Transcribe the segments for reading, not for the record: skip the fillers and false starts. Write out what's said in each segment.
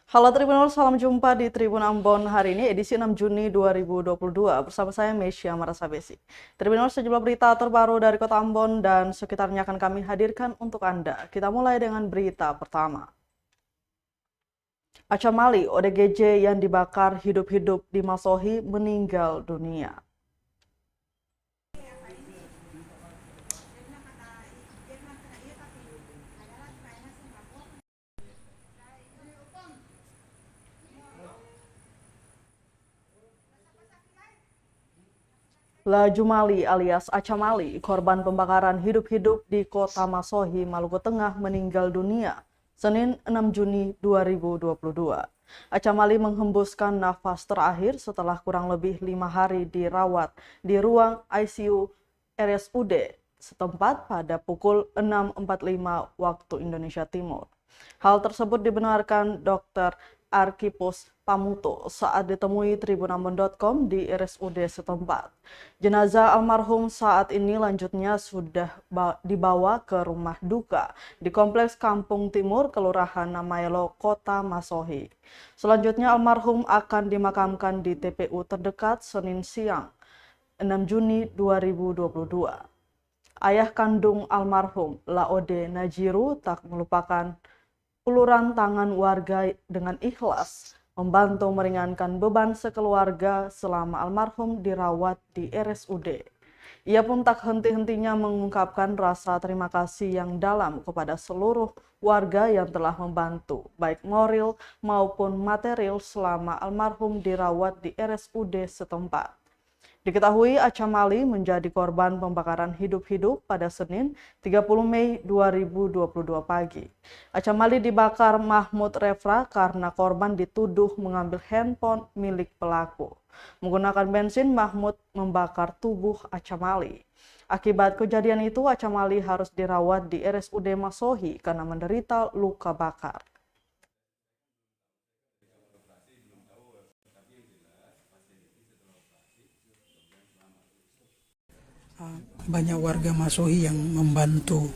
Halo Tribuners, salam jumpa di Tribun Ambon hari ini edisi 6 Juni 2022 bersama saya Mesya Marasabesi. Tribuners, sejumlah berita terbaru dari Kota Ambon dan sekitarnya akan kami hadirkan untuk Anda. Kita mulai dengan berita pertama. Acamali, ODGJ yang dibakar hidup-hidup di Masohi meninggal dunia. Lajumali alias Acamali, korban pembakaran hidup-hidup di Kota Masohi, Maluku Tengah meninggal dunia Senin 6 Juni 2022. Acamali menghembuskan nafas terakhir setelah kurang lebih 5 hari dirawat di ruang ICU RSUD setempat pada pukul 6.45 waktu Indonesia Timur. Hal tersebut dibenarkan Dr. Arkipus Pamuto saat ditemui tribunambon.com di RSUD setempat. Jenazah almarhum saat ini lanjutnya sudah dibawa ke rumah duka di Kompleks Kampung Timur, Kelurahan Namayelo, Kota Masohi. Selanjutnya almarhum akan dimakamkan di TPU terdekat Senin siang, 6 Juni 2022. Ayah kandung almarhum, Laode Najiru, tak melupakan uluran tangan warga dengan ikhlas membantu meringankan beban sekeluarga selama almarhum dirawat di RSUD. Ia pun tak henti-hentinya mengungkapkan rasa terima kasih yang dalam kepada seluruh warga yang telah membantu, baik moral maupun material selama almarhum dirawat di RSUD setempat. Diketahui Acamali menjadi korban pembakaran hidup-hidup pada Senin 30 Mei 2022 pagi. Acamali dibakar Mahmud Refra karena korban dituduh mengambil handphone milik pelaku. Menggunakan bensin, Mahmud membakar tubuh Acamali. Akibat kejadian itu, Acamali harus dirawat di RSUD Masohi karena menderita luka bakar. Banyak warga Masohi yang membantu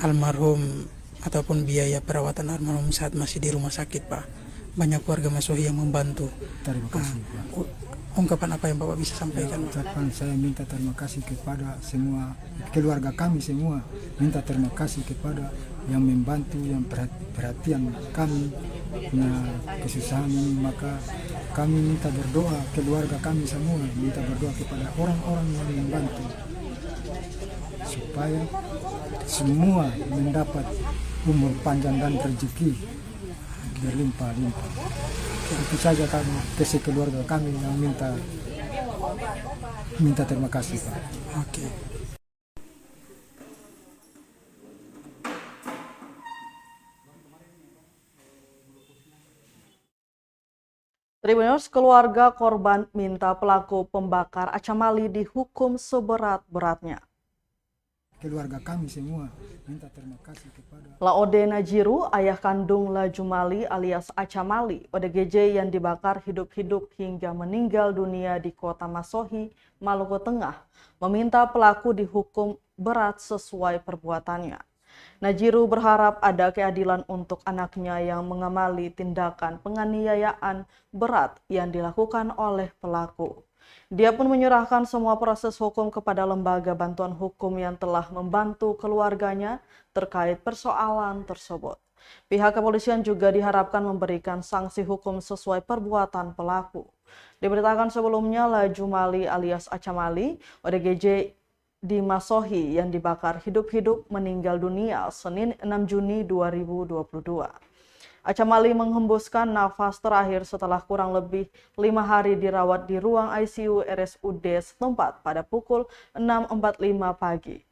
almarhum ataupun biaya perawatan almarhum saat masih di rumah sakit, Pak. Banyak warga Masohi yang membantu. Terima kasih, Pak. Ungkapan apa yang Bapak bisa sampaikan? Ucapan saya minta terima kasih kepada semua keluarga kami semua. Minta terima kasih kepada yang membantu, yang perhatian kami punya kesusahan ini. Maka kami minta berdoa, keluarga kami semua minta berdoa kepada orang-orang yang membantu supaya semua mendapat umur panjang dan rezeki berlimpah-limpah. Itu saja kami, keluarga kami yang minta terima kasih, Pak. Oke. Tribuners, keluarga korban minta pelaku pembakar Acamali dihukum seberat-beratnya. Keluarga kami semua minta terima kasih kepada Laode Najiru, ayah kandung Lajumali alias Acamali, ODGJ yang dibakar hidup-hidup hingga meninggal dunia di Kota Masohi, Maluku Tengah, meminta pelaku dihukum berat sesuai perbuatannya. Najiru berharap ada keadilan untuk anaknya yang mengamali tindakan penganiayaan berat yang dilakukan oleh pelaku. Dia pun menyerahkan semua proses hukum kepada lembaga bantuan hukum yang telah membantu keluarganya terkait persoalan tersebut. Pihak kepolisian juga diharapkan memberikan sanksi hukum sesuai perbuatan pelaku. Diberitakan sebelumnya, Lajumali alias Acamali, ODGJ di Masohi yang dibakar hidup-hidup meninggal dunia Senin 6 Juni 2022. Acamali menghembuskan nafas terakhir setelah kurang lebih 5 hari dirawat di ruang ICU RSUD setempat pada pukul 6.45 pagi.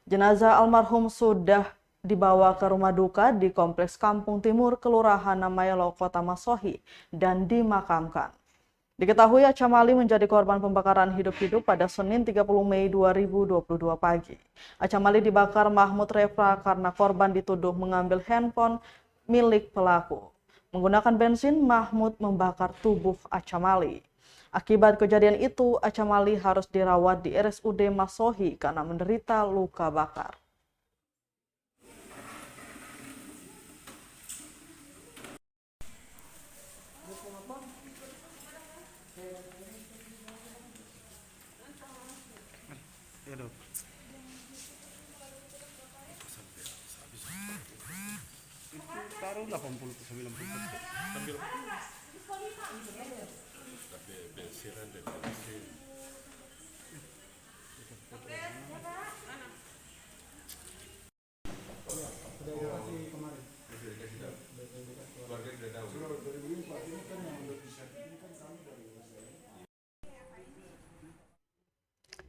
Jenazah almarhum sudah dibawa ke rumah duka di Kompleks Kampung Timur, Kelurahan Namayelo, Kota Masohi, dan dimakamkan. Diketahui Acamali menjadi korban pembakaran hidup-hidup pada Senin 30 Mei 2022 pagi. Acamali dibakar Mahmud Refra karena korban dituduh mengambil handphone milik pelaku. Menggunakan bensin, Mahmud membakar tubuh Acamali. Akibat kejadian itu, Acamali harus dirawat di RSUD Masohi karena menderita luka bakar.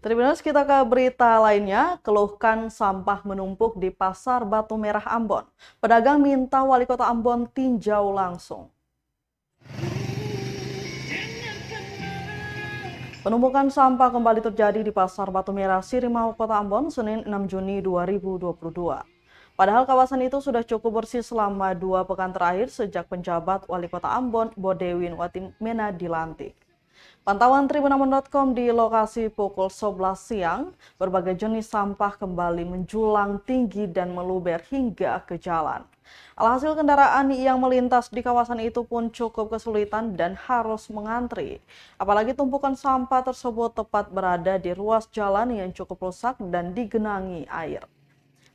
Tribuners, kita ke berita lainnya. Keluhkan sampah menumpuk di Pasar Batu Merah Ambon. Pedagang minta Wali Kota Ambon tinjau langsung. Penumpukan sampah kembali terjadi di Pasar Batu Merah Sirimau, Kota Ambon, Senin 6 Juni 2022. Padahal kawasan itu sudah cukup bersih selama 2 pekan terakhir sejak penjabat Wali Kota Ambon, Bodewin Watimena dilantik. Pantauan tribunambon.com di lokasi pukul 11 siang, berbagai jenis sampah kembali menjulang tinggi dan meluber hingga ke jalan. Alhasil kendaraan yang melintas di kawasan itu pun cukup kesulitan dan harus mengantri. Apalagi tumpukan sampah tersebut tepat berada di ruas jalan yang cukup rusak dan digenangi air.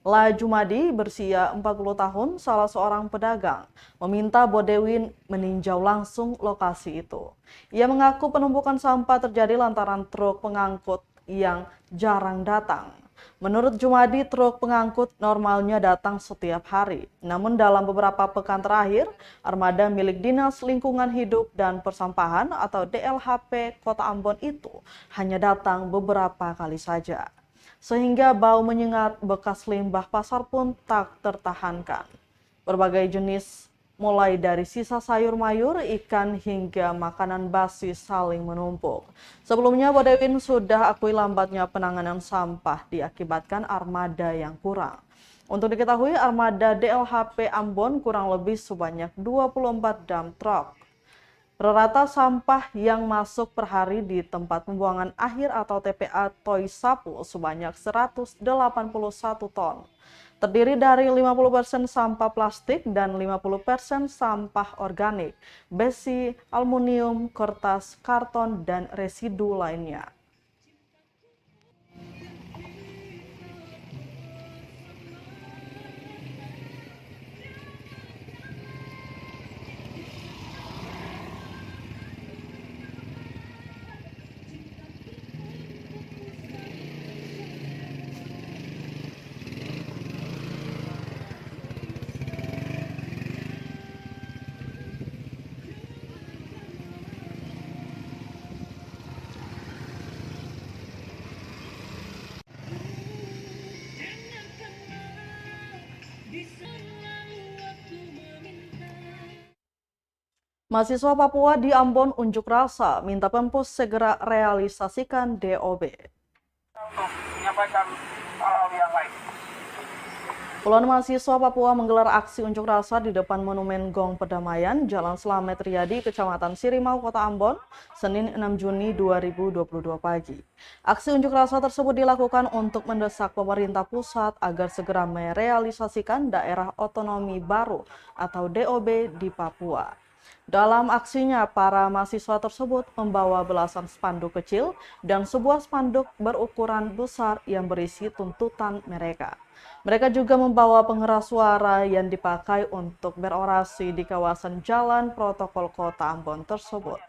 La Jumadi berusia 40 tahun, salah seorang pedagang, meminta Bodewin meninjau langsung lokasi itu. Ia mengaku penumpukan sampah terjadi lantaran truk pengangkut yang jarang datang. Menurut Jumadi, truk pengangkut normalnya datang setiap hari. Namun dalam beberapa pekan terakhir, armada milik Dinas Lingkungan Hidup dan Persampahan atau DLHP Kota Ambon itu hanya datang beberapa kali saja. Sehingga bau menyengat bekas limbah pasar pun tak tertahankan. Berbagai jenis mulai dari sisa sayur mayur, ikan hingga makanan basi saling menumpuk. Sebelumnya Bodewin sudah akui lambatnya penanganan sampah diakibatkan armada yang kurang. Untuk diketahui armada DLHP Ambon kurang lebih sebanyak 24 dump truck. Rata sampah yang masuk per hari di tempat pembuangan akhir atau TPA Toy Sapu sebanyak 181 ton. Terdiri dari 50% sampah plastik dan 50% sampah organik, besi, aluminium, kertas, karton, dan residu lainnya. Mahasiswa Papua di Ambon unjuk rasa minta Pemkot segera realisasikan DOB. Untuk menyampaikan hal-hal yang lain. Puluhan mahasiswa Papua menggelar aksi unjuk rasa di depan Monumen Gong Perdamaian, Jalan Slamet Riyadi, Kecamatan Sirimau, Kota Ambon, Senin 6 Juni 2022 pagi. Aksi unjuk rasa tersebut dilakukan untuk mendesak pemerintah pusat agar segera merealisasikan daerah otonomi baru atau DOB di Papua. Dalam aksinya, para mahasiswa tersebut membawa belasan spanduk kecil dan sebuah spanduk berukuran besar yang berisi tuntutan mereka. Mereka juga membawa pengeras suara yang dipakai untuk berorasi di kawasan Jalan Protokol Kota Ambon tersebut.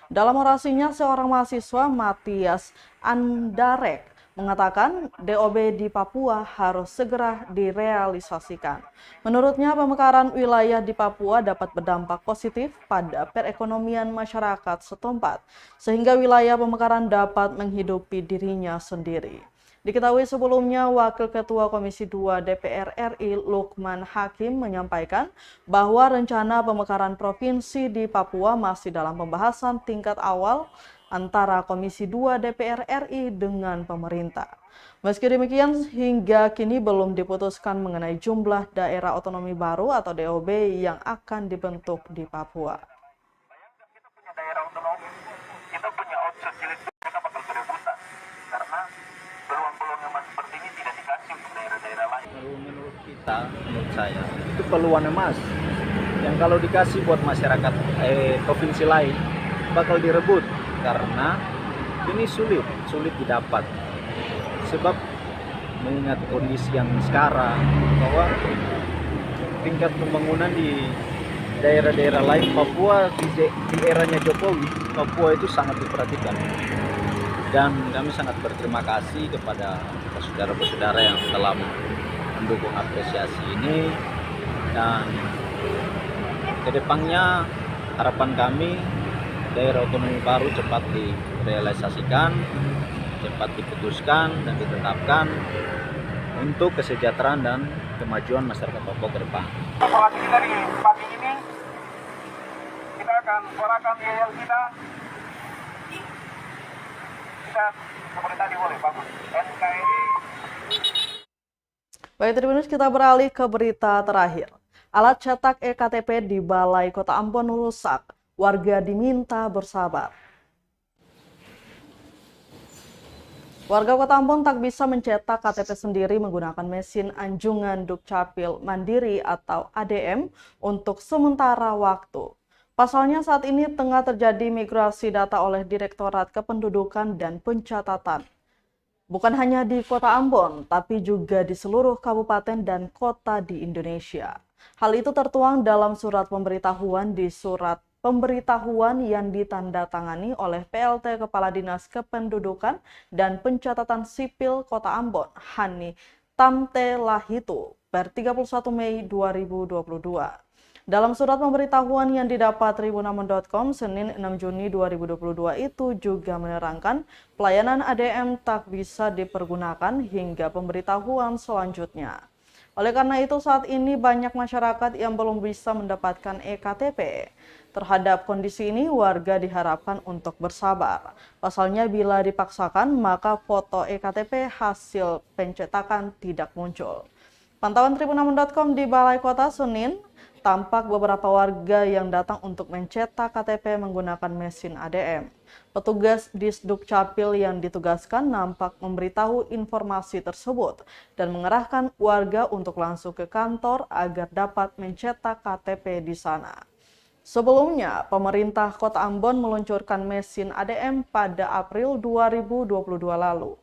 Dalam orasinya, seorang mahasiswa, Matias Andarek, mengatakan DOB di Papua harus segera direalisasikan. Menurutnya, pemekaran wilayah di Papua dapat berdampak positif pada perekonomian masyarakat setempat, sehingga wilayah pemekaran dapat menghidupi dirinya sendiri. Diketahui sebelumnya, Wakil Ketua Komisi 2 DPR RI Lukman Hakim menyampaikan bahwa rencana pemekaran provinsi di Papua masih dalam pembahasan tingkat awal antara Komisi 2 DPR RI dengan pemerintah. Meski demikian, hingga kini belum diputuskan mengenai jumlah daerah otonomi baru atau DOB yang akan dibentuk di Papua. Bayangkan kita punya daerah otonomi, kita punya outsource cilik, mereka bakal berebutan. Karena peluang-peluang yang masih seperti ini tidak dikasih untuk daerah-daerah lain. Menurut kita, menurut saya, itu peluang emas yang kalau dikasih buat masyarakat provinsi lain bakal direbut. Karena ini sulit didapat. Sebab mengingat kondisi yang sekarang bahwa tingkat pembangunan di daerah-daerah lain, Papua di eranya Jokowi, Papua itu sangat diperhatikan. Dan kami sangat berterima kasih kepada saudara-saudara yang telah mendukung apresiasi ini. Dan kedepannya harapan kami daerah otonomi baru cepat direalisasikan, cepat diputuskan dan ditetapkan untuk kesejahteraan dan kemajuan masyarakat Papua ke depan. Informasi kita di pagi ini, kita akan suarakan yel kita. Kita seperti tadi boleh, bagus. NKRI. Baik, Tribunnews, kita beralih ke berita terakhir. Alat cetak EKTP di Balai Kota Ambon rusak. Warga diminta bersabar. Warga Kota Ambon tak bisa mencetak KTP sendiri menggunakan mesin anjungan Dukcapil Mandiri atau ADM untuk sementara waktu. Pasalnya saat ini tengah terjadi migrasi data oleh Direktorat Kependudukan dan Pencatatan. Bukan hanya di Kota Ambon, tapi juga di seluruh kabupaten dan kota di Indonesia. Hal itu tertuang dalam surat pemberitahuan di surat pemberitahuan yang ditandatangani oleh PLT Kepala Dinas Kependudukan dan Pencatatan Sipil Kota Ambon, Hani Tamte Lahitu, per 31 Mei 2022. Dalam surat pemberitahuan yang didapat tribunambon.com Senin 6 Juni 2022 itu juga menerangkan pelayanan ADM tak bisa dipergunakan hingga pemberitahuan selanjutnya. Oleh karena itu saat ini banyak masyarakat yang belum bisa mendapatkan EKTP. Terhadap kondisi ini warga diharapkan untuk bersabar. Pasalnya bila dipaksakan maka foto EKTP hasil pencetakan tidak muncul. Pantauan tribunambon.com di Balai Kota Senin, tampak beberapa warga yang datang untuk mencetak KTP menggunakan mesin ADM. Petugas Disdukcapil yang ditugaskan nampak memberitahu informasi tersebut dan mengerahkan warga untuk langsung ke kantor agar dapat mencetak KTP di sana. Sebelumnya, pemerintah Kota Ambon meluncurkan mesin ADM pada April 2022 lalu.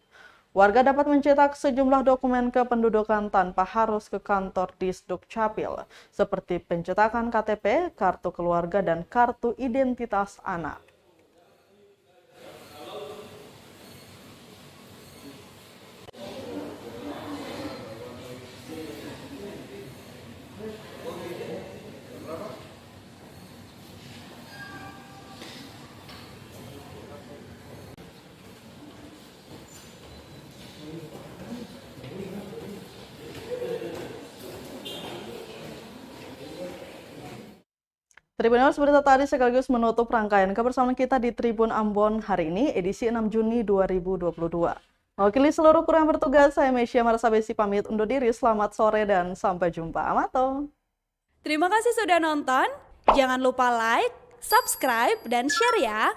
Warga dapat mencetak sejumlah dokumen kependudukan tanpa harus ke kantor Disdukcapil, seperti pencetakan KTP, kartu keluarga, dan kartu identitas anak. Tribunnews, berita tadi sekaligus menutup rangkaian kebersamaan kita di Tribun Ambon hari ini, edisi 6 Juni 2022. Mewakili seluruh kru yang bertugas, saya Mesya Marsabesi pamit undur diri. Selamat sore dan sampai jumpa. Amato. Terima kasih sudah nonton. Jangan lupa like, subscribe, dan share ya.